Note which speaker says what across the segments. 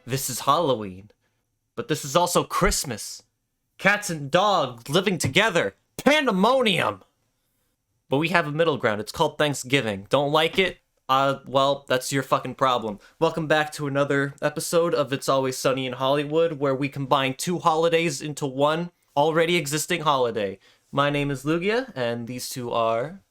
Speaker 1: This is Halloween, but this is also Christmas. Cats and dogs living together. Pandemonium! But we have a middle ground. It's called Thanksgiving. Don't like it? Well, that's your fucking problem. Welcome back to another episode of It's Always Sunny in Hollywood, where we combine two holidays into one already existing holiday. My name is Lugia, and these two are...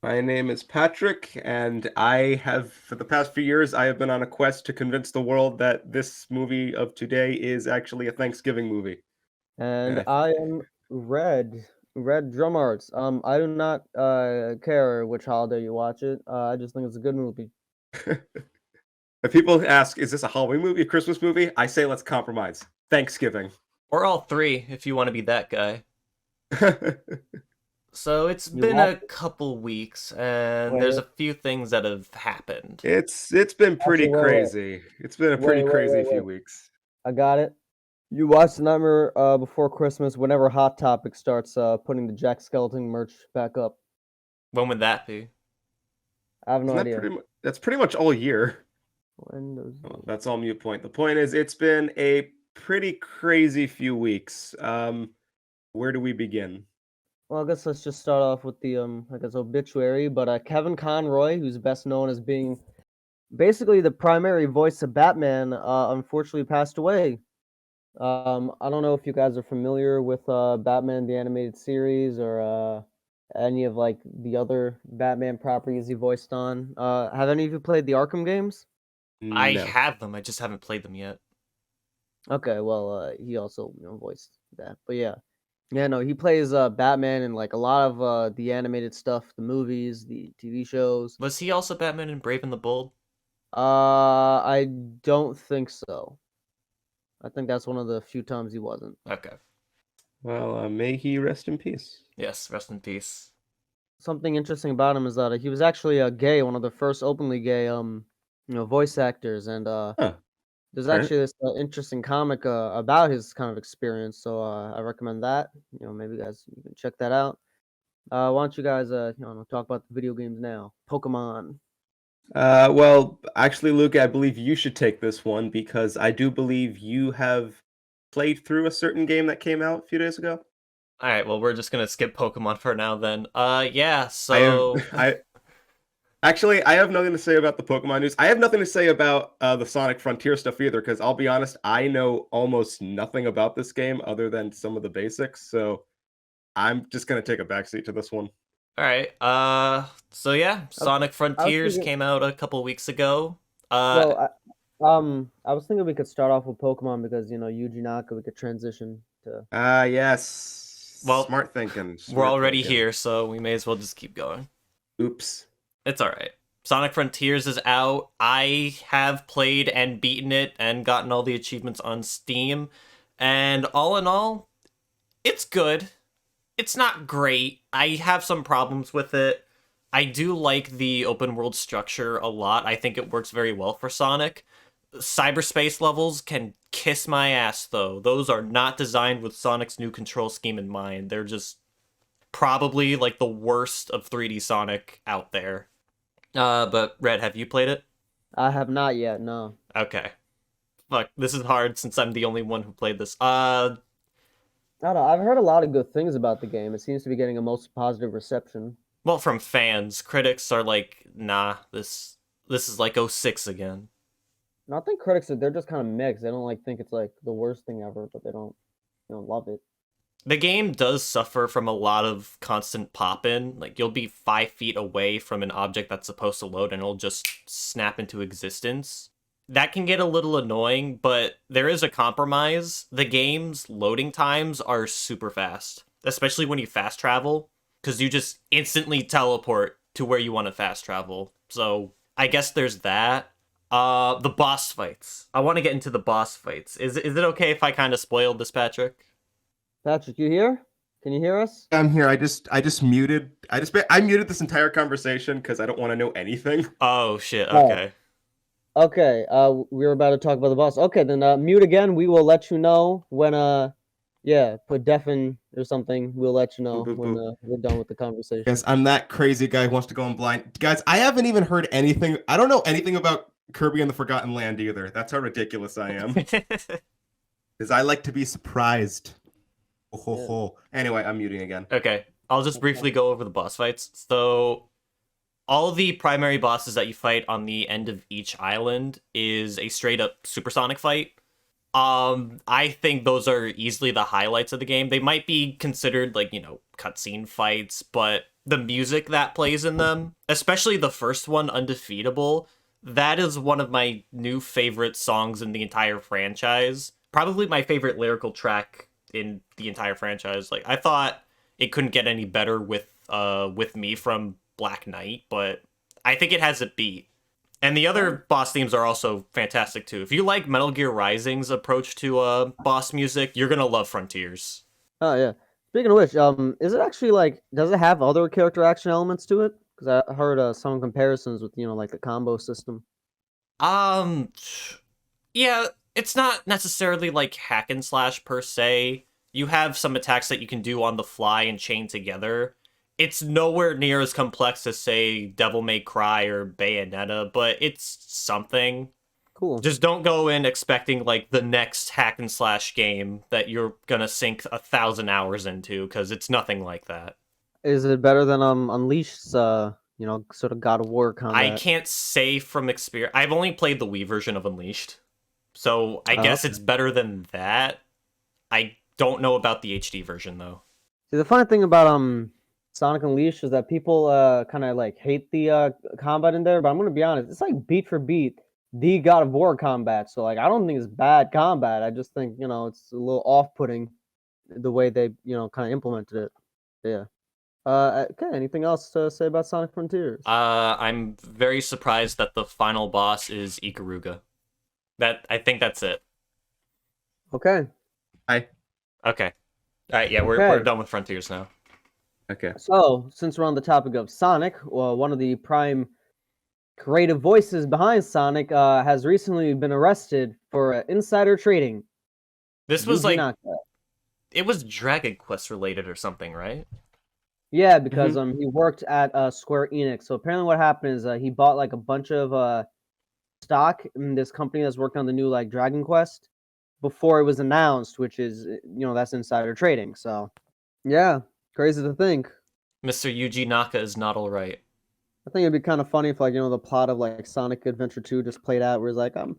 Speaker 2: My name is Patrick, and for the past few years, I have been on a quest to convince the world that this movie of today is actually a Thanksgiving movie.
Speaker 3: And
Speaker 2: And
Speaker 3: I am Red Drum Arts. I do not care which holiday you watch it. I just think it's a good movie.
Speaker 2: if people ask, is this a Halloween movie, a Christmas movie? I say let's compromise. Thanksgiving.
Speaker 1: Or all three, if you want to be that guy. So it's
Speaker 3: You
Speaker 1: been
Speaker 3: watch
Speaker 1: a couple weeks, and
Speaker 3: Wait,
Speaker 1: there's a few things that have happened.
Speaker 2: It's been pretty
Speaker 3: Actually, wait.
Speaker 2: crazy. It's been a pretty crazy few weeks.
Speaker 3: I got it. You watched Nightmare Before Christmas whenever Hot Topic starts putting the Jack Skeleton merch back up.
Speaker 1: When would that be?
Speaker 3: I have no
Speaker 2: Isn't that
Speaker 3: idea.
Speaker 2: that's pretty much all year.
Speaker 3: Windows.
Speaker 2: Oh, that's all mute point. The point is, it's been a pretty crazy few weeks. Where do we begin?
Speaker 3: Well, I guess let's just start off with the obituary. But Kevin Conroy, who's best known as being basically the primary voice of Batman, unfortunately passed away. I don't know if you guys are familiar with Batman the Animated Series or any of like the other Batman properties he voiced on. Have any of you played the Arkham games?
Speaker 1: I
Speaker 2: No.
Speaker 1: have them, I just haven't played them yet.
Speaker 3: Okay, well, he also voiced that. But yeah, no, he plays Batman in like a lot of the animated stuff, the movies, the TV shows.
Speaker 1: Was he also Batman in Brave and the Bold?
Speaker 3: I don't think so. I think that's one of the few times he wasn't.
Speaker 1: Okay.
Speaker 2: Well, may he rest in peace.
Speaker 1: Yes, rest in peace.
Speaker 3: Something interesting about him is that he was actually gay, one of the first openly gay voice actors, and
Speaker 2: Huh.
Speaker 3: there's
Speaker 2: Alright.
Speaker 3: actually this interesting comic about his kind of experience. So I recommend that. Maybe you guys you can check that out. Why don't you guys talk about the video games now? Pokemon.
Speaker 2: Well, actually, Luke, I believe you should take this one because I do believe you have played through a certain game that came out a few days ago.
Speaker 1: Alright, well, we're just gonna skip Pokemon for now then. Yeah,
Speaker 2: I have,
Speaker 1: so...
Speaker 2: I have nothing to say about the Pokemon news. I have nothing to say about the Sonic Frontier stuff either, because I'll be honest, I know almost nothing about this game other than some of the basics. So I'm just gonna take a backseat to this one.
Speaker 1: Alright, so yeah, Sonic Frontiers
Speaker 3: thinking-
Speaker 1: came out a couple weeks ago.
Speaker 3: Well, I was thinking we could start off with Pokemon because Yuji Naka, we could transition to.
Speaker 2: Yes.
Speaker 1: Well,
Speaker 2: smart thinking.
Speaker 1: we're
Speaker 2: smart
Speaker 1: already
Speaker 2: thinking.
Speaker 1: here, so we may as well just keep going.
Speaker 2: Oops.
Speaker 1: It's alright. Sonic Frontiers is out. I have played and beaten it and gotten all the achievements on Steam. And all in all, it's good. It's not great. I have some problems with it. I do like the open world structure a lot. I think it works very well for Sonic. Cyberspace levels can kiss my ass, though. Those are not designed with Sonic's new control scheme in mind. They're just probably like the worst of 3D Sonic out there. But Red, have you played it?
Speaker 3: I have not yet. No.
Speaker 1: Okay. Fuck, this is hard since I'm the only one who played this.
Speaker 3: I don't know. I've heard a lot of good things about the game. It seems to be getting a most positive reception.
Speaker 1: Well, from fans. Critics are like, nah, this is like '06 again.
Speaker 3: And I think critics they're just kind of mixed. They don't think it's like the worst thing ever, but they don't love it.
Speaker 1: The game does suffer from a lot of constant pop-in. Like, you'll be 5 feet away from an object that's supposed to load and it'll just snap into existence. That can get a little annoying, but there is a compromise. The game's loading times are super fast, especially when you fast travel, because you just instantly teleport to where you want to fast travel. So I guess there's that. The boss fights. I want to get into the boss fights. Is it okay if I kind of spoiled this, Patrick?
Speaker 3: Patrick, you here? Can you hear us?
Speaker 2: I'm here. I muted. I muted this entire conversation because I don't want to know anything.
Speaker 1: Oh shit.
Speaker 3: Oh.
Speaker 1: Okay.
Speaker 3: Okay. We were about to talk about the boss. Okay, then mute again. We will let you know when put deafen or something. We'll let you know
Speaker 2: Boop, boop,
Speaker 3: when
Speaker 2: boop.
Speaker 3: we're done with the conversation.
Speaker 2: Yes, I'm that crazy guy who wants to go in blind. Guys, I haven't even heard anything. I don't know anything about Kirby and the Forgotten Land either. That's how ridiculous I am. Because I like to be surprised. Oh, ho,
Speaker 3: Yeah.
Speaker 2: ho. Anyway, I'm muting again.
Speaker 1: Okay, I'll just briefly go over the boss fights. So all the primary bosses that you fight on the end of each island is a straight up supersonic fight. I think those are easily the highlights of the game. They might be considered like, cutscene fights, but the music that plays in them, especially the first one, Undefeatable, that is one of my new favorite songs in the entire franchise. Probably my favorite lyrical track in the entire franchise. Like, I thought it couldn't get any better with Me from Black Knight, but I think it has a beat. And the other boss themes are also fantastic too. If you like Metal Gear Rising's approach to boss music, you're gonna love Frontiers.
Speaker 3: Oh yeah. Speaking of which, is it actually like does it have other character action elements to it? Because I heard some comparisons with like the combo system.
Speaker 1: Um, yeah, it's not necessarily like hack and slash per se. You have some attacks that you can do on the fly and chain together. It's nowhere near as complex as, say, Devil May Cry or Bayonetta, but it's something.
Speaker 3: Cool.
Speaker 1: Just don't go in expecting like the next hack and slash game that you're gonna sink 1,000 hours into, because it's nothing like that.
Speaker 3: Is it better than Unleashed's sort of God of War
Speaker 1: I
Speaker 3: combat?
Speaker 1: can't say from experience. I've only played the Wii version of Unleashed, so I
Speaker 3: Oh,
Speaker 1: guess
Speaker 3: okay.
Speaker 1: it's better than that. I don't know about the HD version though.
Speaker 3: See, the funny thing about Sonic Unleashed is that people kind of like hate the combat in there, but I'm gonna be honest, it's like beat for beat the God of War combat. So like I don't think it's bad combat. I just think it's a little off-putting the way they kind of implemented it. Yeah. Okay. Anything else to say about Sonic Frontiers?
Speaker 1: I'm very surprised that the final boss is Ikaruga. I think that's it.
Speaker 3: Okay.
Speaker 2: Hi.
Speaker 1: Okay. All right. Yeah, we're
Speaker 3: Okay.
Speaker 1: done with Frontiers now.
Speaker 2: Okay.
Speaker 3: So since we're on the topic of Sonic, well, one of the prime creative voices behind Sonic has recently been arrested for insider trading.
Speaker 1: This was
Speaker 3: Yuji
Speaker 1: like
Speaker 3: Naka.
Speaker 1: it was Dragon Quest related or something, right?
Speaker 3: Yeah, because
Speaker 2: Mhm.
Speaker 3: he worked at Square Enix. So apparently, what happened is he bought like a bunch of stock in this company that's working on the new like Dragon Quest before it was announced, which is that's insider trading. So yeah, crazy to think.
Speaker 1: Mr. Yuji Naka is not all right.
Speaker 3: I think it'd be kind of funny if like the plot of like Sonic Adventure 2 just played out where it's like I'm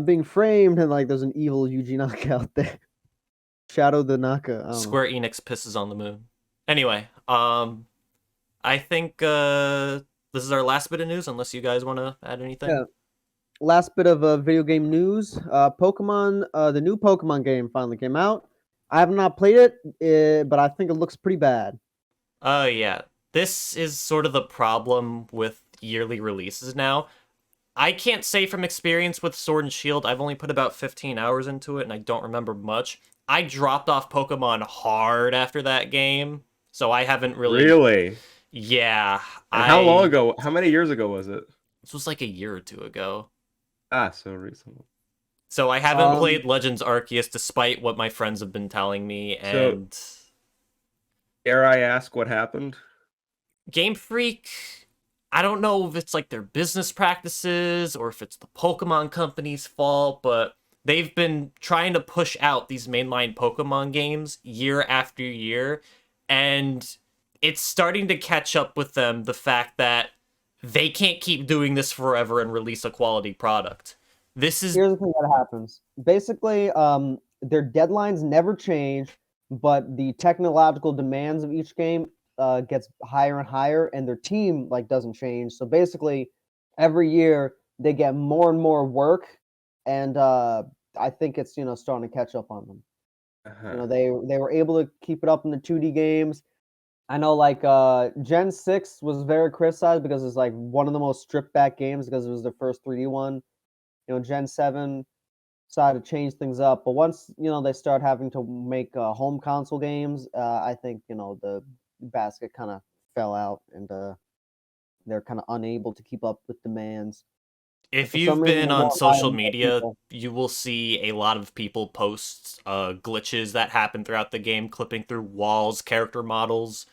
Speaker 3: being framed and like there's an evil Yuji Naka out there. Shadow the Naka. I don't know.
Speaker 1: Square Enix pisses on the moon. Anyway, I think this is our last bit of news, unless you guys want to add anything.
Speaker 3: Yeah. Last bit of video game news. Pokemon, the new Pokemon game finally came out. I have not played it, but I think it looks pretty bad.
Speaker 1: Oh yeah, this is sort of the problem with yearly releases now. I can't say from experience with Sword and Shield. I've only put about 15 hours into it, and I don't remember much. I dropped off Pokemon hard after that game, so I haven't really.
Speaker 2: Really?
Speaker 1: Yeah,
Speaker 2: And how long
Speaker 1: I.
Speaker 2: ago? How many years ago was it?
Speaker 1: This was like a year or two ago.
Speaker 2: Ah, so recently.
Speaker 1: So I haven't
Speaker 3: Um,
Speaker 1: played Legends Arceus despite what my friends have been telling me,
Speaker 2: So,
Speaker 1: and
Speaker 2: dare I ask what happened?
Speaker 1: Game Freak, I don't know if it's like their business practices or if it's the Pokemon company's fault, but they've been trying to push out these mainline Pokemon games year after year, and it's starting to catch up with them the fact that they can't keep doing this forever and release a quality product. This is
Speaker 3: Here's the thing that happens. Basically, their deadlines never change, but the technological demands of each game gets higher and higher, and their team like doesn't change. So basically, every year they get more and more work, and I think it's starting to catch up on them.
Speaker 2: Uh-huh.
Speaker 3: They were able to keep it up in the 2D games. I know like Gen 6 was very criticized because it's like one of the most stripped back games because it was their first 3D one. Gen 7 decided to change things up, but once they start having to make home console games, I think the basket kind of fell out, and they're kind of unable to keep up with demands. And
Speaker 1: if
Speaker 3: for some
Speaker 1: you've
Speaker 3: reason,
Speaker 1: been
Speaker 3: they
Speaker 1: on
Speaker 3: won't hire
Speaker 1: social
Speaker 3: more
Speaker 1: media,
Speaker 3: people.
Speaker 1: you will see a lot of people post glitches that happen throughout the game, clipping through walls, character models,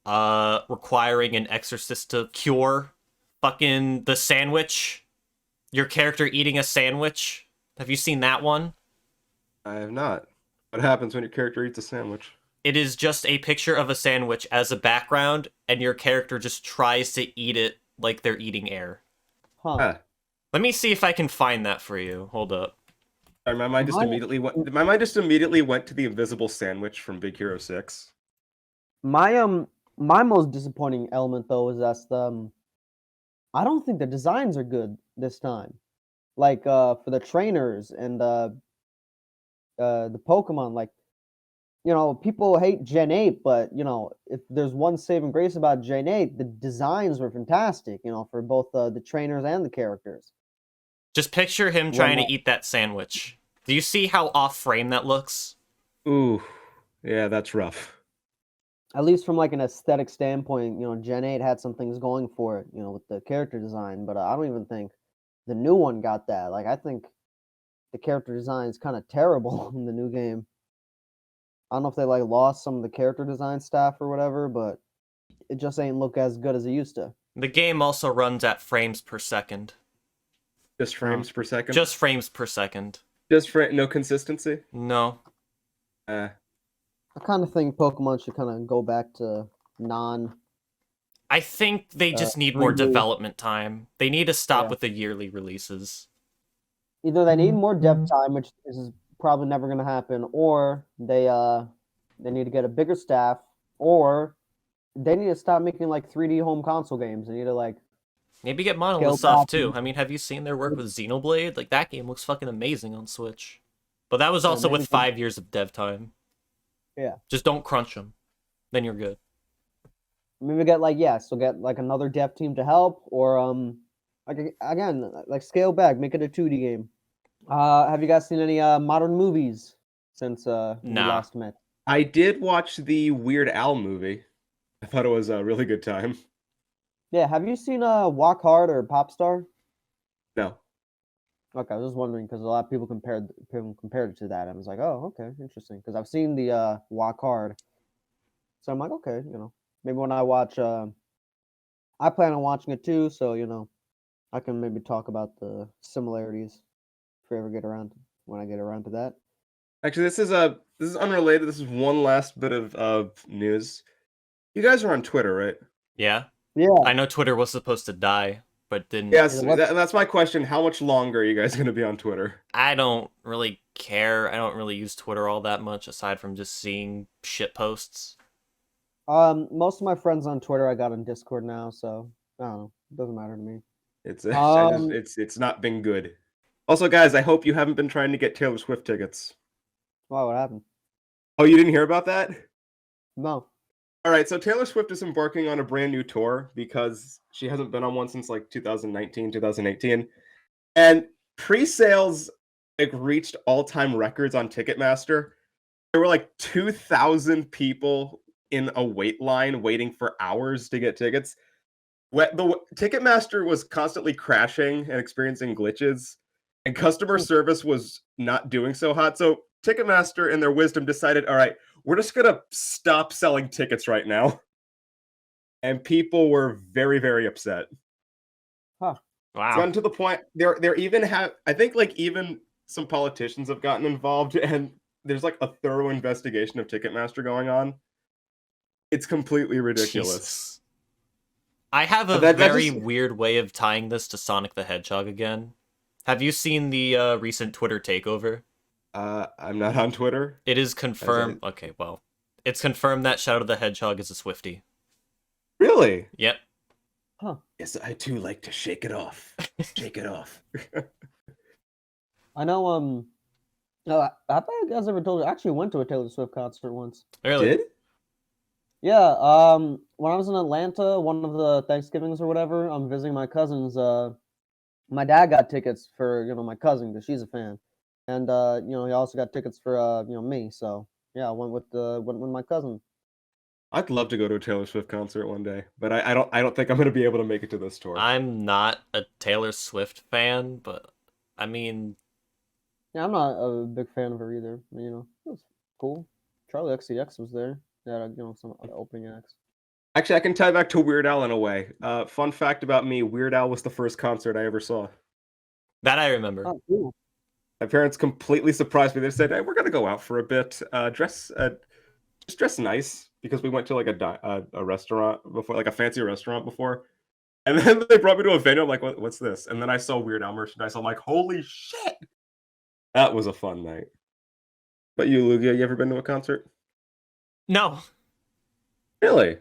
Speaker 1: requiring an exorcist to cure fucking the sandwich. Your character eating a sandwich. Have you seen that one?
Speaker 2: I have not. What happens when your character eats a sandwich?
Speaker 1: It is just a picture of a sandwich as a background, and your character just tries to eat it like they're eating air.
Speaker 3: Huh.
Speaker 2: Ah,
Speaker 1: Let me see if I can find that for you. Hold up.
Speaker 2: sorry, my mind just
Speaker 3: Mine-
Speaker 2: immediately went. My mind just immediately went to the invisible sandwich from Big Hero 6.
Speaker 3: My most disappointing element though is that I don't think the designs are good this time. Like for the trainers and the Pokemon, like people hate Gen 8, but if there's one saving grace about Gen 8, the designs were fantastic, for both the trainers and the characters.
Speaker 1: Just picture him
Speaker 3: When
Speaker 1: trying to eat that sandwich. Do you see how off frame that looks?
Speaker 2: Ooh, yeah, that's rough.
Speaker 3: at least from like an aesthetic standpoint, Gen 8 had some things going for it, with the character design, but I don't even think the new one got that. Like I think the character design is kind of terrible in the new game. I don't know if they like lost some of the character design staff or whatever, but it just ain't look as good as it used to.
Speaker 1: The game also runs at frames per second.
Speaker 2: Just frames per second.
Speaker 1: Just frames per second.
Speaker 2: No consistency.
Speaker 1: No.
Speaker 2: Uh,
Speaker 3: I kind of think Pokemon should kind of go back to non.
Speaker 1: I think they just need more
Speaker 3: 3D.
Speaker 1: development time. They need to stop
Speaker 3: Yeah.
Speaker 1: with the yearly releases.
Speaker 3: Either they need more dev time, which is probably never going to happen, or they need to get a bigger staff, or they need to stop making like 3D home console games. They need to like
Speaker 1: Maybe get
Speaker 3: Scale
Speaker 1: Monolith stuff
Speaker 3: back
Speaker 1: too.
Speaker 3: and-
Speaker 1: I mean, have you seen their work with Xenoblade? Like, that game looks fucking amazing on Switch. But that was
Speaker 3: Yeah,
Speaker 1: also
Speaker 3: maybe
Speaker 1: with 5 years of dev time.
Speaker 3: Yeah.
Speaker 1: Just don't crunch them. Then you're good.
Speaker 3: maybe get get like another dev team to help, or like again like scale back, make it a 2D game. Have you guys seen any modern movies since we
Speaker 1: Nah.
Speaker 3: last met?
Speaker 2: I did watch the Weird Al movie. I thought it was a really good time.
Speaker 3: Yeah, have you seen Walk Hard or Popstar?
Speaker 2: No.
Speaker 3: Okay, I was just wondering because a lot of people compared it to that. And I was like, oh, okay, interesting. Because I've seen the Walk Hard, so I'm like, okay, maybe when I watch, I plan on watching it too. So I can maybe talk about the similarities if we ever get around when I get around to that.
Speaker 2: Actually, this is unrelated. This is one last bit of news. You guys are on Twitter, right?
Speaker 1: Yeah?
Speaker 3: Yeah,
Speaker 1: I know Twitter was supposed to die, but didn't.
Speaker 2: Yes,
Speaker 3: Yeah,
Speaker 2: that's my question. How much longer are you guys going to be on Twitter?
Speaker 1: I don't really care. I don't really use Twitter all that much aside from just seeing shit posts.
Speaker 3: most of my friends on Twitter I got on Discord now, so I don't know. It doesn't matter to me.
Speaker 2: It's
Speaker 3: Um,
Speaker 2: it's not been good. Also, guys, I hope you haven't been trying to get Taylor Swift tickets.
Speaker 3: Wow, what happened?
Speaker 2: Oh, you didn't hear about that?
Speaker 3: No.
Speaker 2: All right, so Taylor Swift is embarking on a brand new tour because she hasn't been on one since like 2019, 2018. And pre-sales like reached all-time records on Ticketmaster. There were like 2,000 people in a wait line waiting for hours to get tickets. The Ticketmaster was constantly crashing and experiencing glitches, and customer service was not doing so hot. So Ticketmaster, in their wisdom, decided, all right, we're just gonna stop selling tickets right now. And people were very, very upset. It's
Speaker 1: Wow.
Speaker 2: gotten to the point they're even have I think like even some politicians have gotten involved, and there's like a thorough investigation of Ticketmaster going on. It's completely ridiculous.
Speaker 1: Jesus. I have a
Speaker 2: That
Speaker 1: very
Speaker 2: just-
Speaker 1: weird way of tying this to Sonic the Hedgehog again. Have you seen the recent Twitter takeover?
Speaker 2: I'm not on Twitter.
Speaker 1: It is confirmed. Okay, well, it's confirmed that Shadow the Hedgehog is a Swiftie.
Speaker 2: Really?
Speaker 1: Yep.
Speaker 2: Yes, I too like to shake it off. Shake it off.
Speaker 3: I know. No, I thought you guys ever told you. I actually went to a Taylor Swift concert once.
Speaker 1: Really?
Speaker 2: Did?
Speaker 3: Yeah. When I was in Atlanta, one of the Thanksgivings or whatever, I'm visiting my cousins. My dad got tickets for my cousin because she's a fan, and he also got tickets for me. So yeah, I went with my cousin.
Speaker 2: I'd love to go to a Taylor Swift concert one day, but I don't think I'm gonna be able to make it to this tour.
Speaker 1: I'm not a Taylor Swift fan, but I mean,
Speaker 3: Yeah, I'm not a big fan of her either. It was cool. Charlie XCX was there. Yeah, some other opening acts.
Speaker 2: Actually, I can tie back to Weird Al in a way. Fun fact about me: Weird Al was the first concert I ever saw.
Speaker 1: That I remember.
Speaker 3: Oh, cool.
Speaker 2: My parents completely surprised me. They said, "Hey, we're gonna go out for a bit. Just dress nice," because we went to like a restaurant before, like a fancy restaurant before. And then they brought me to a venue. I'm like, what's this? And then I saw Weird Al merchandise. I'm like, holy shit! That was a fun night. But you, Lugia, you ever been to a concert?
Speaker 1: No.
Speaker 2: Really?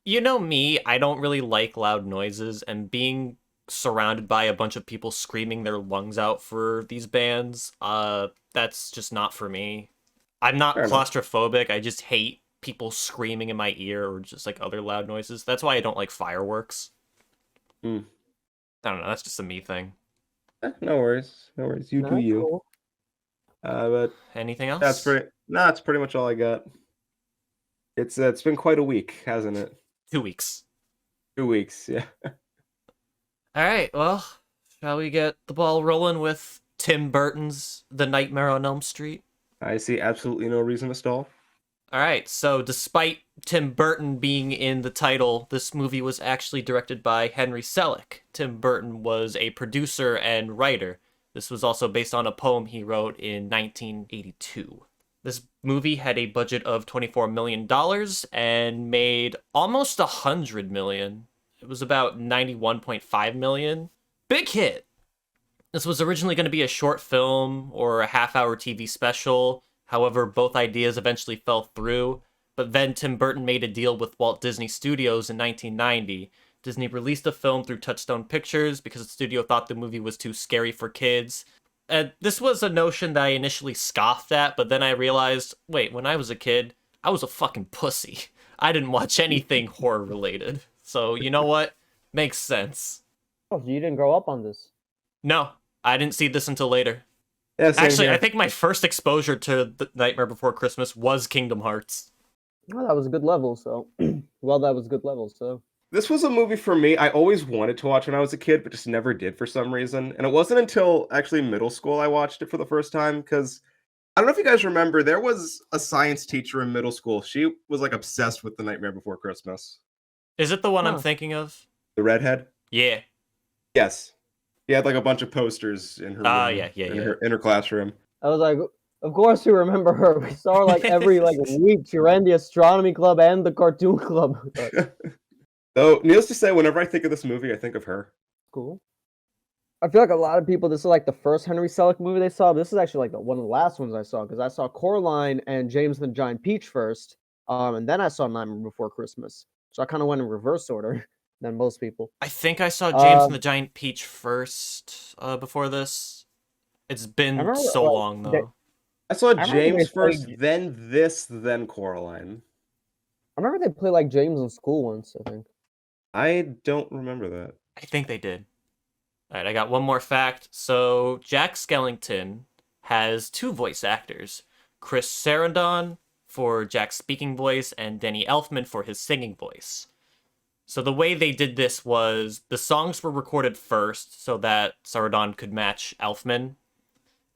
Speaker 1: You know me, I don't really like loud noises, and being surrounded by a bunch of people screaming their lungs out for these bands, that's just not for me. I'm not
Speaker 2: Fair enough.
Speaker 1: claustrophobic, I just hate people screaming in my ear or just like other loud noises. That's why I don't like fireworks.
Speaker 2: Hmm.
Speaker 1: I don't know, that's just a me thing.
Speaker 2: No worries. No worries. You
Speaker 3: No,
Speaker 2: do
Speaker 3: that's
Speaker 2: you.
Speaker 3: cool.
Speaker 2: But
Speaker 1: Anything
Speaker 2: that's
Speaker 1: else?
Speaker 2: pretty. Nah, that's pretty much all I got. It's been quite a week, hasn't it?
Speaker 1: 2 weeks.
Speaker 2: 2 weeks. Yeah.
Speaker 1: Alright, well, shall we get the ball rolling with Tim Burton's The Nightmare on Elm Street?
Speaker 2: I see absolutely no reason to stall.
Speaker 1: All right, so despite Tim Burton being in the title, this movie was actually directed by Henry Selick. Tim Burton was a producer and writer. This was also based on a poem he wrote in 1982. This movie had a budget of $24 million and made almost $100 million. It was about 91.5 million. Big hit. This was originally going to be a short film or a half-hour TV special. However, both ideas eventually fell through. But then Tim Burton made a deal with Walt Disney Studios in 1990. Disney released the film through Touchstone Pictures because the studio thought the movie was too scary for kids. This was a notion that I initially scoffed at, but then I realized, wait, when I was a kid, I was a fucking pussy. I didn't watch anything horror related. So, you know what? Makes sense.
Speaker 3: Oh, so you didn't grow up on this?
Speaker 1: No, I didn't see this until later.
Speaker 2: Yeah, same
Speaker 1: Actually, I
Speaker 2: here.
Speaker 1: think my first exposure to The Nightmare Before Christmas was Kingdom Hearts.
Speaker 3: Well, that was a good level. So, well, that was a good level. So,
Speaker 2: This was a movie for me. I always wanted to watch when I was a kid, but just never did for some reason. And it wasn't until actually middle school I watched it for the first time because I don't know if you guys remember, there was a science teacher in middle school. She was like obsessed with The Nightmare Before Christmas.
Speaker 1: Is it the one I'm
Speaker 3: huh.
Speaker 1: thinking of?
Speaker 2: The redhead?
Speaker 1: Yeah.
Speaker 2: Yes. She had like a bunch of posters in her room,
Speaker 1: Yeah.
Speaker 2: in her classroom.
Speaker 3: I was like, of course you remember her. We saw her like every like week. She ran the astronomy club and the cartoon club.
Speaker 2: So, needless to say, whenever I think of this movie, I think of her.
Speaker 3: Cool. I feel like a lot of people. This is like the first Henry Selick movie they saw. This is actually like one of the last ones I saw because I saw Coraline and James and the Giant Peach first, and then I saw Nightmare Before Christmas. So I kind of went in reverse order than most people.
Speaker 1: I think I saw James and
Speaker 3: Um,
Speaker 1: the Giant Peach first before this. It's
Speaker 3: I
Speaker 1: been
Speaker 3: remember
Speaker 1: so
Speaker 3: like
Speaker 1: long, though.
Speaker 2: I saw
Speaker 3: I remember
Speaker 2: James
Speaker 3: they
Speaker 2: first,
Speaker 3: played.
Speaker 2: then this, then Coraline.
Speaker 3: I remember they played like James in school once. I think.
Speaker 2: I don't remember that.
Speaker 1: I think they did. All right, I got one more fact. So, Jack Skellington has two voice actors, Chris Sarandon for Jack's speaking voice and Danny Elfman for his singing voice. So the way they did this was the songs were recorded first so that Sarandon could match Elfman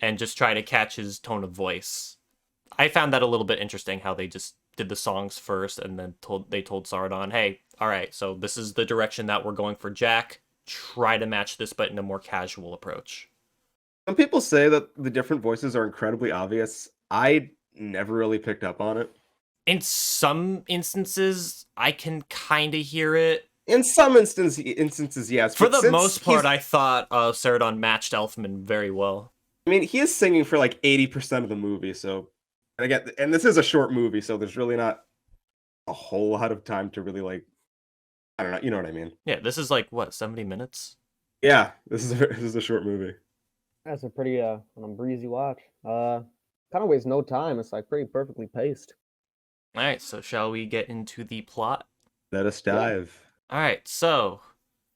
Speaker 1: and just try to catch his tone of voice. I found that a little bit interesting how they just did the songs first and then told Sarandon, "Hey, all right, so this is the direction that we're going for Jack. Try to match this but in a more casual approach."
Speaker 2: Some people say that the different voices are incredibly obvious. I never really picked up on it.
Speaker 1: In some instances, I can kind of hear it.
Speaker 2: In some instances, yes.
Speaker 1: For
Speaker 2: But
Speaker 1: the
Speaker 2: since
Speaker 1: most part, I thought Sarandon matched Elfman very well.
Speaker 2: I mean, he is singing for like 80% of the movie. So, and again, and this is a short movie, so there's really not a whole lot of time to really like, I don't know, you know what I mean?
Speaker 1: Yeah, this is like, what, 70 minutes?
Speaker 2: Yeah, this is a short movie.
Speaker 3: That's a pretty breezy watch. Kind of wastes no time. It's like pretty perfectly paced.
Speaker 1: All right, so shall we get into the plot?
Speaker 2: Let us
Speaker 3: Yeah.
Speaker 2: dive.
Speaker 1: All right, so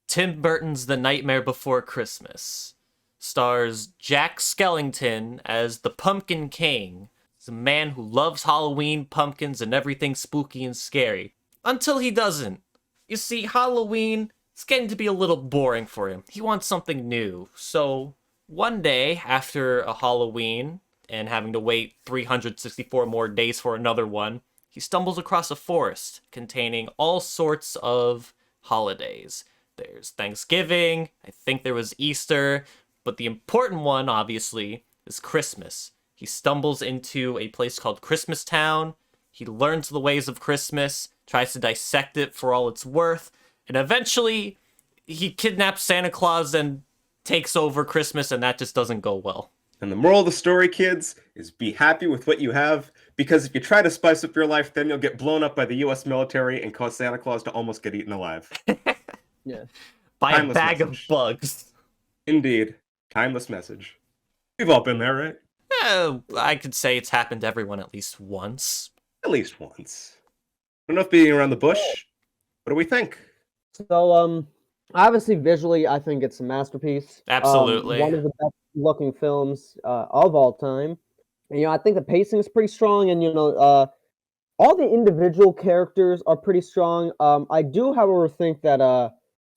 Speaker 1: Tim Burton's The Nightmare Before Christmas stars Jack Skellington as the Pumpkin King. He's a man who loves Halloween, pumpkins, and everything spooky and scary. Until he doesn't. You see, Halloween is getting to be a little boring for him. He wants something new. So, one day after a Halloween, and having to wait 364 more days for another one, he stumbles across a forest containing all sorts of holidays. There's Thanksgiving, I think there was Easter, But the important one, obviously, is Christmas. He stumbles into a place called Christmas Town. He learns the ways of Christmas, tries to dissect it for all it's worth, and eventually he kidnaps Santa Claus and takes over Christmas, and that just doesn't go well.
Speaker 2: And the moral of the story, kids, is be happy with what you have, because if you try to spice up your life, then you'll get blown up by the US military and cause Santa Claus to almost get eaten alive.
Speaker 3: Yeah.
Speaker 1: By a
Speaker 2: Timeless
Speaker 1: bag
Speaker 2: message.
Speaker 1: of bugs.
Speaker 2: Indeed. Timeless message. We've all been there, right?
Speaker 1: I could say it's happened to everyone at least once.
Speaker 2: At least once. Enough beating around the bush. What do we think?
Speaker 3: So, obviously, visually, I think it's a masterpiece.
Speaker 1: Absolutely.
Speaker 3: One of the best looking films of all time. And, I think the pacing is pretty strong, and all the individual characters are pretty strong. I do, however, think that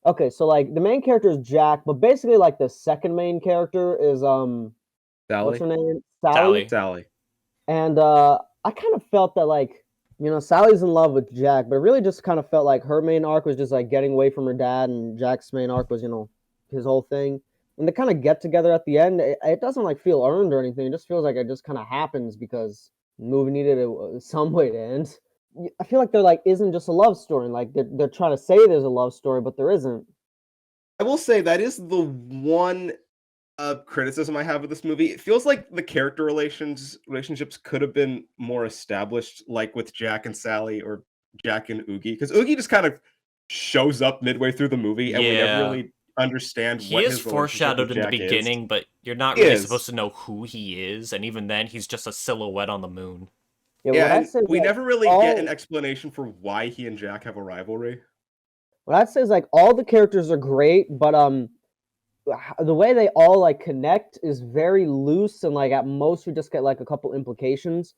Speaker 3: okay, so like the main character is Jack, but basically like the second main character is what's her
Speaker 2: Sally?
Speaker 3: name?
Speaker 1: Sally.
Speaker 2: Sally.
Speaker 3: And I kind of felt that like, Sally's in love with Jack, but it really just kind of felt like her main arc was just like getting away from her dad, and Jack's main arc was, his whole thing. And they kind of get together at the end. It doesn't like feel earned or anything. It just feels like it just kind of happens because the movie needed some way to end. I feel like there like isn't just a love story. Like they're trying to say there's a love story, but there isn't.
Speaker 2: I will say that is the one criticism I have of this movie. It feels like the character relationships could have been more established, like with Jack and Sally or Jack and Oogie, because Oogie just kind of shows up midway through the movie, and we never
Speaker 1: Yeah.
Speaker 2: really understand
Speaker 1: He
Speaker 2: what
Speaker 1: is
Speaker 2: his relationship
Speaker 1: foreshadowed
Speaker 2: with
Speaker 1: in the
Speaker 2: Jack is.
Speaker 1: beginning, but you're not
Speaker 2: He
Speaker 1: really
Speaker 2: is.
Speaker 1: supposed to know who he is, and even then, he's just a silhouette on the moon.
Speaker 3: Yeah,
Speaker 2: Yeah,
Speaker 3: what I'd
Speaker 2: and
Speaker 3: say is,
Speaker 2: we
Speaker 3: like,
Speaker 2: never really
Speaker 3: all-
Speaker 2: get an explanation for why he and Jack have a rivalry.
Speaker 3: What I'd say is like all the characters are great, but the way they all like connect is very loose, and like at most we just get like a couple implications.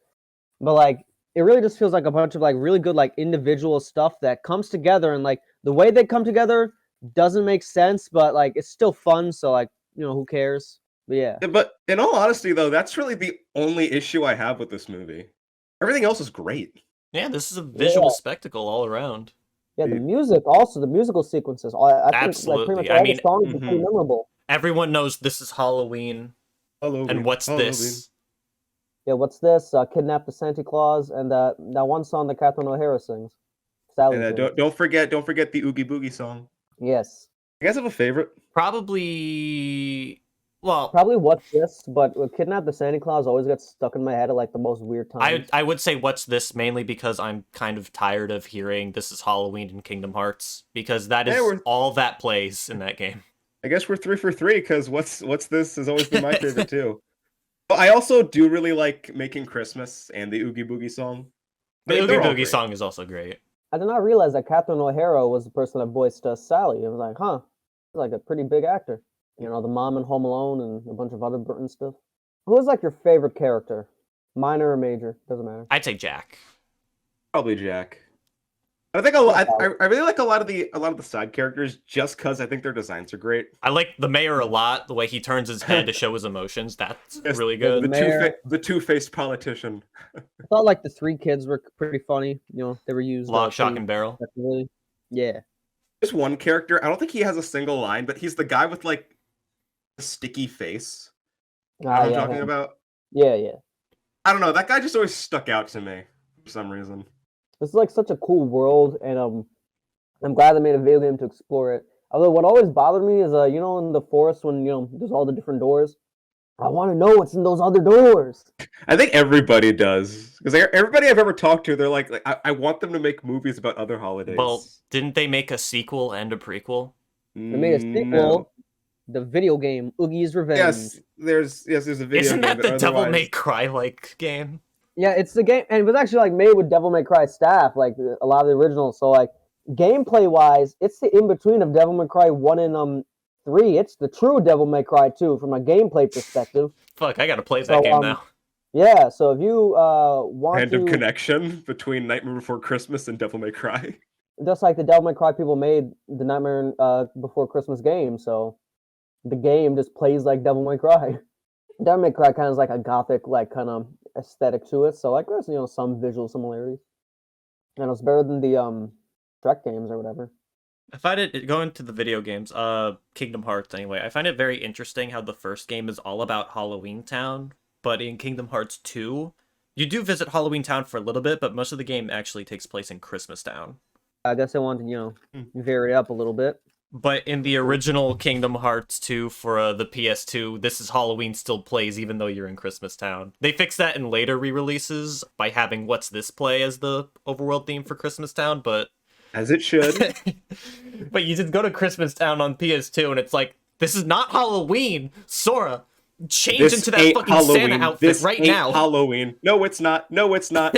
Speaker 3: But like it really just feels like a bunch of like really good like individual stuff that comes together, and like the way they come together doesn't make sense, but like it's still fun, so like, who cares? But yeah.
Speaker 2: Yeah, but in all honesty, though, that's really the only issue I have with this movie. Everything else is great.
Speaker 1: Yeah, this is a visual
Speaker 3: Yeah.
Speaker 1: spectacle all around.
Speaker 3: Yeah, the
Speaker 2: Dude.
Speaker 3: music also, the musical sequences, I think like pretty
Speaker 1: Absolutely.
Speaker 3: much
Speaker 1: I
Speaker 3: all
Speaker 1: mean,
Speaker 3: the songs are pretty
Speaker 2: mhm.
Speaker 3: memorable.
Speaker 1: Everyone knows this is Halloween,
Speaker 2: Halloween.
Speaker 1: and what's
Speaker 2: Halloween.
Speaker 1: this?
Speaker 3: Yeah, what's this? Kidnap the Santa Claus, and that one song that Catherine O'Hara sings. Sally
Speaker 2: And
Speaker 3: sings.
Speaker 2: don't forget the Oogie Boogie song.
Speaker 3: Yes.
Speaker 2: You guys have a favorite?
Speaker 1: Probably. Well,
Speaker 3: Probably What's This, but Kidnap the Santa Claus always gets stuck in my head at like the most weird times.
Speaker 1: I would say what's this mainly because I'm kind of tired of hearing this is Halloween in Kingdom Hearts, because that is
Speaker 2: Yeah, we're-
Speaker 1: all that plays in that game.
Speaker 2: I guess we're 3 for 3 because what's this has always been my favorite too. But I also do really like Making Christmas and the Oogie Boogie song. I
Speaker 1: The
Speaker 2: mean,
Speaker 1: Oogie
Speaker 2: they're all
Speaker 1: Boogie
Speaker 2: great.
Speaker 1: song is also great.
Speaker 3: I did not realize that Catherine O'Hara was the person that voiced Sally. I was like, huh, like a pretty big actor. The mom in Home Alone and a bunch of other Burton stuff. Who was like your favorite character? Minor or major? Doesn't matter.
Speaker 1: I'd say Jack.
Speaker 2: Probably Jack. I think I really like a lot of the side characters just because I think their designs are great.
Speaker 1: I like the mayor a lot. The way he turns his head to show his emotions. That's
Speaker 2: Yes,
Speaker 1: really
Speaker 3: the
Speaker 1: good.
Speaker 3: mayor-
Speaker 2: The two-faced politician.
Speaker 3: I thought like the three kids were pretty funny. They were used.
Speaker 1: Lock, shock,
Speaker 3: pretty
Speaker 1: and barrel.
Speaker 3: effectively. Yeah.
Speaker 2: There's one character. I don't think he has a single line, but he's the guy with like a sticky face. You know what I'm
Speaker 3: yeah,
Speaker 2: talking about?
Speaker 3: yeah.
Speaker 2: I don't know. That guy just always stuck out to me for some reason.
Speaker 3: This is like such a cool world, and I'm glad they made a video game to explore it. Although what always bothered me is in the forest when there's all the different doors. I want to know what's in those other doors.
Speaker 2: I think everybody does because everybody I've ever talked to, they're like I want them to make movies about other holidays.
Speaker 1: Well, didn't they make a sequel and a prequel?
Speaker 3: They made a sequel,
Speaker 2: No.
Speaker 3: the video game Oogie's Revenge.
Speaker 2: Yes, there's a video.
Speaker 1: Isn't
Speaker 2: game,
Speaker 1: that the
Speaker 2: but
Speaker 1: Devil
Speaker 2: otherwise-
Speaker 1: May Cry like game?
Speaker 3: Yeah, it's the game, and it was actually like made with Devil May Cry staff, like a lot of the originals. So like gameplay wise, it's the in between of Devil May Cry 1 and 3. It's the true Devil May Cry 2 from a gameplay perspective.
Speaker 1: Fuck, I gotta play that
Speaker 3: So,
Speaker 1: game now.
Speaker 3: Yeah, so if you want
Speaker 2: random
Speaker 3: to,
Speaker 2: connection between Nightmare Before Christmas and Devil May Cry.
Speaker 3: just like the Devil May Cry people made the Nightmare Before Christmas game, so the game just plays like Devil May Cry. Devil May Cry kind of is like a gothic like kind of aesthetic to it, so like there's some visual similarities, and it's better than the Shrek games or whatever.
Speaker 1: I find it going to the video games, Kingdom Hearts anyway. I find it very interesting how the first game is all about Halloween Town, but in Kingdom Hearts 2, you do visit Halloween Town for a little bit, but most of the game actually takes place in Christmas Town.
Speaker 3: I guess I wanted to, vary it up a little bit.
Speaker 1: But in the original Kingdom Hearts 2 for the PS2, this is Halloween still plays even though you're in Christmas Town. They fixed that in later re-releases by having What's This play as the overworld theme for Christmas Town, but
Speaker 2: As it should.
Speaker 1: but you just go to Christmas Town on PS2 and it's like, this is not Halloween! Sora, change
Speaker 2: This
Speaker 1: into that
Speaker 2: ain't
Speaker 1: fucking
Speaker 2: Halloween.
Speaker 1: Santa outfit
Speaker 2: This
Speaker 1: right
Speaker 2: ain't
Speaker 1: now.
Speaker 2: Halloween. No, it's not. No, it's not.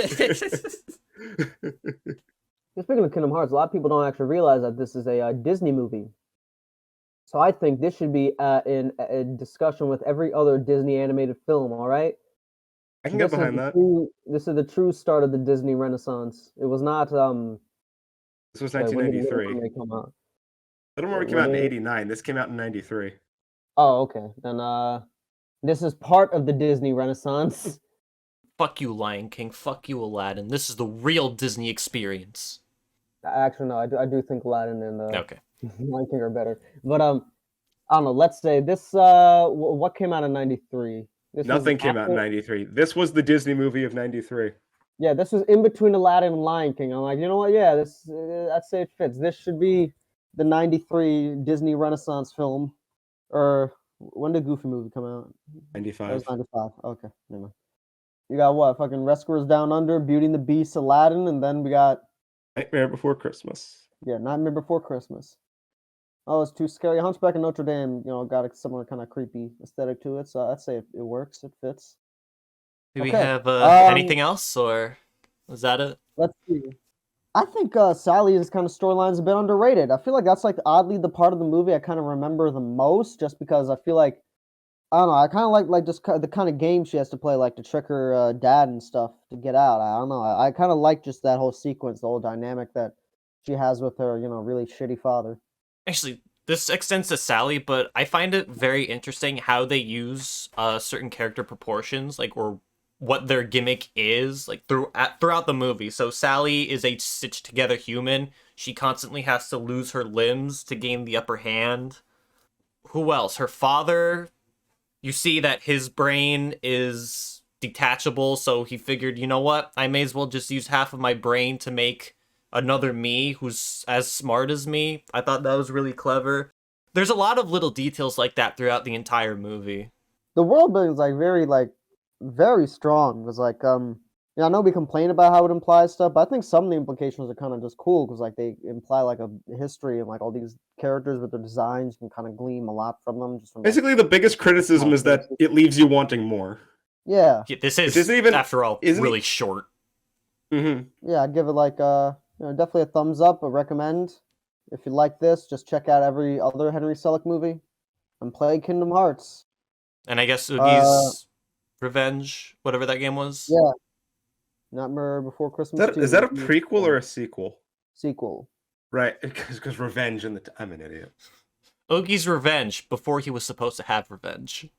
Speaker 3: Speaking of Kingdom Hearts, a lot of people don't actually realize that this is a Disney movie. So I think this should be in a discussion with every other Disney animated film. All right.
Speaker 2: I can get behind that.
Speaker 3: This is the true start of the Disney Renaissance. It was not.
Speaker 2: This was
Speaker 3: when did Little
Speaker 2: 1993.
Speaker 3: Mermaid come out?
Speaker 2: Little Mermaid came out in 89. This came out in 93.
Speaker 3: Oh, okay. Then this is part of the Disney Renaissance.
Speaker 1: Fuck you, Lion King. Fuck you, Aladdin. This is the real Disney experience.
Speaker 3: Actually, no, I do think Aladdin and
Speaker 1: Okay.
Speaker 3: Lion King are better. But I don't know. Let's say this. What came out in '93?
Speaker 2: Nothing came out in 93. This was the Disney movie of 93.
Speaker 3: Yeah, this was in between Aladdin and Lion King. I'm like, you know what? Yeah, this. I'd say it fits. This should be the '93 Disney Renaissance film. Or when did Goofy movie come out?
Speaker 2: 95.
Speaker 3: That was '95. Okay, never mind. You got what? Fucking Rescuers Down Under, Beauty and the Beast, Aladdin, and then we got
Speaker 2: Nightmare Before Christmas.
Speaker 3: Nightmare Before Christmas. Oh, it's too scary. Hunchback of Notre Dame, got a similar kind of creepy aesthetic to it, so I'd say it works. It fits.
Speaker 1: Do we
Speaker 3: Okay,
Speaker 1: have anything else, or is that it?
Speaker 3: Let's see. I think Sally's kind of storyline is a bit underrated. I feel like that's like oddly the part of the movie I kind of remember the most, just because I feel like I don't know. I kind of like just the kind of game she has to play, like to trick her dad and stuff to get out. I don't know. I kind of like just that whole sequence, the whole dynamic that she has with her, really shitty father.
Speaker 1: Actually, this extends to Sally, but I find it very interesting how they use certain character proportions, like, or what their gimmick is, like, throughout the movie. So Sally is a stitched together human. She constantly has to lose her limbs to gain the upper hand. Who else? Her father, you see that his brain is detachable, so he figured, you know what? I may as well just use half of my brain to make another me who's as smart as me. I thought that was really clever. There's a lot of little details like that throughout the entire movie.
Speaker 3: The world building is very strong. It was like I know we complain about how it implies stuff, but I think some of the implications are kind of just cool because like they imply like a history and like all these characters with their designs, you can kind of glean a lot from them. Just from
Speaker 2: Basically, the biggest criticism is that it leaves you wanting more.
Speaker 3: Yeah,
Speaker 1: This is even, after all, really short.
Speaker 2: Mm-hmm.
Speaker 3: Yeah, I'd give it like definitely a thumbs up. I recommend. If you like this, just check out every other Henry Selick movie and play Kingdom Hearts.
Speaker 1: And I guess Oogie's Revenge, whatever that game was.
Speaker 3: Yeah. Nightmare Before Christmas.
Speaker 2: Is that a prequel or a sequel?
Speaker 3: Sequel.
Speaker 2: Right, because Revenge in the... I'm an idiot.
Speaker 1: Oogie's Revenge, before he was supposed to have revenge.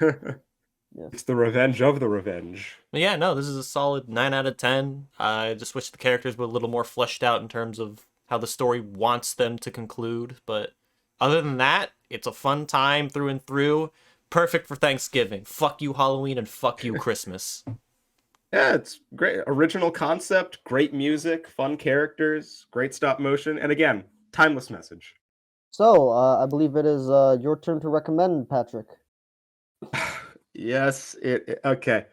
Speaker 3: Yes.
Speaker 2: It's the revenge of the revenge.
Speaker 1: But yeah, no, this is a solid 9 out of 10. I just wish the characters were a little more fleshed out in terms of how the story wants them to conclude. But other than that, it's a fun time through and through. Perfect for Thanksgiving. Fuck you, Halloween, and fuck you, Christmas.
Speaker 2: Yeah, it's great. Original concept, great music, fun characters, great stop motion, and again, timeless message.
Speaker 3: So, I believe it is your turn to recommend, Patrick.
Speaker 2: Yes, okay.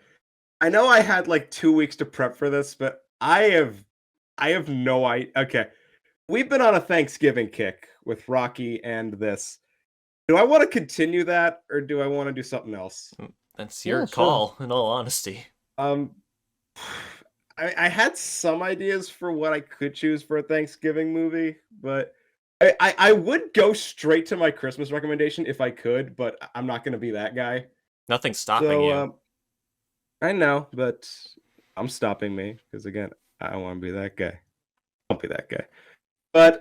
Speaker 2: I know I had like 2 weeks to prep for this, but I have no idea. Okay, we've been on a Thanksgiving kick with Rocky and this. Do I want to continue that, or do I want to do something else?
Speaker 1: That's your call, in all honesty.
Speaker 2: I had some ideas for what I could choose for a Thanksgiving movie, but I would go straight to my Christmas recommendation if I could, but I'm not going to be that guy.
Speaker 1: Nothing's stopping you.
Speaker 2: I know, but I'm stopping me because again, I don't want to be that guy. I won't be that guy. But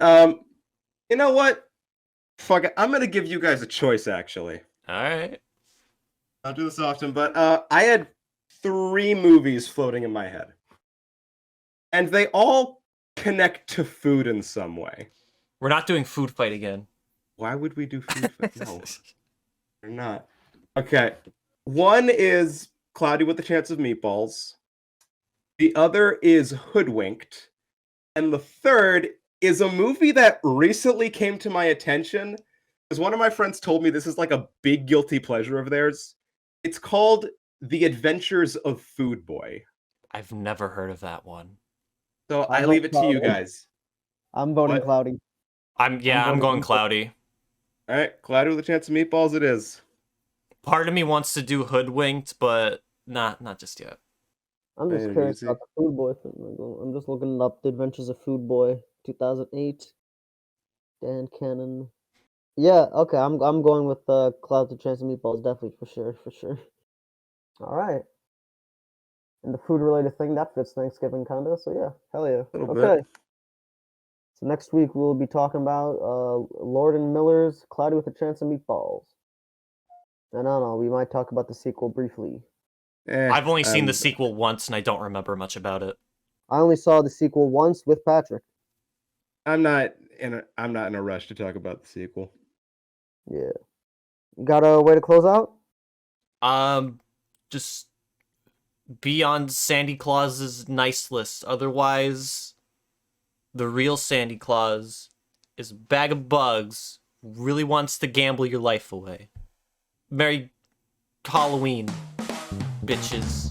Speaker 2: you know what? Fuck it. I'm gonna give you guys a choice. Actually,
Speaker 1: all right.
Speaker 2: I'll do this often, but I had 3 movies floating in my head, and they all connect to food in some way.
Speaker 1: We're not doing food fight again.
Speaker 2: Why would we do food fight? No, we're not. Okay. One is Cloudy with a Chance of Meatballs. The other is Hoodwinked. And the third is a movie that recently came to my attention because one of my friends told me this is like a big guilty pleasure of theirs. It's called The Adventures of Food Boy.
Speaker 1: I've never heard of that one.
Speaker 2: So
Speaker 3: I
Speaker 2: I
Speaker 3: vote
Speaker 2: leave it to you
Speaker 3: Cloudy.
Speaker 2: guys.
Speaker 3: I'm voting
Speaker 2: What?
Speaker 3: Cloudy.
Speaker 1: I'm
Speaker 3: voting
Speaker 1: going
Speaker 3: Meatballs.
Speaker 1: Cloudy.
Speaker 2: All right, Cloudy with a Chance of Meatballs it is.
Speaker 1: Part of me wants to do Hoodwinked, but not just yet.
Speaker 3: I'm just
Speaker 2: Hey,
Speaker 3: curious
Speaker 2: easy.
Speaker 3: about the Food Boy thing. I'm just looking up The Adventures of Food Boy, 2008. Dan Cannon. Yeah, okay. I'm going with Cloud to Chance of Meatballs, definitely for sure. All right. And the food related thing that fits Thanksgiving kinda. So yeah, hell yeah.
Speaker 2: A little
Speaker 3: Okay.
Speaker 2: bit.
Speaker 3: So next week we'll be talking about Lord and Miller's Cloudy with a Chance of Meatballs. And I don't know, we might talk about the sequel briefly.
Speaker 1: I've only seen the sequel once, and I don't remember much about it.
Speaker 3: I only saw the sequel once with Patrick.
Speaker 2: I'm not in a rush to talk about the sequel.
Speaker 3: Yeah. Got a way to close out?
Speaker 1: Just be on Sandy Claus's nice list. Otherwise, the real Sandy Claus is a bag of bugs who really wants to gamble your life away. Merry Halloween, bitches.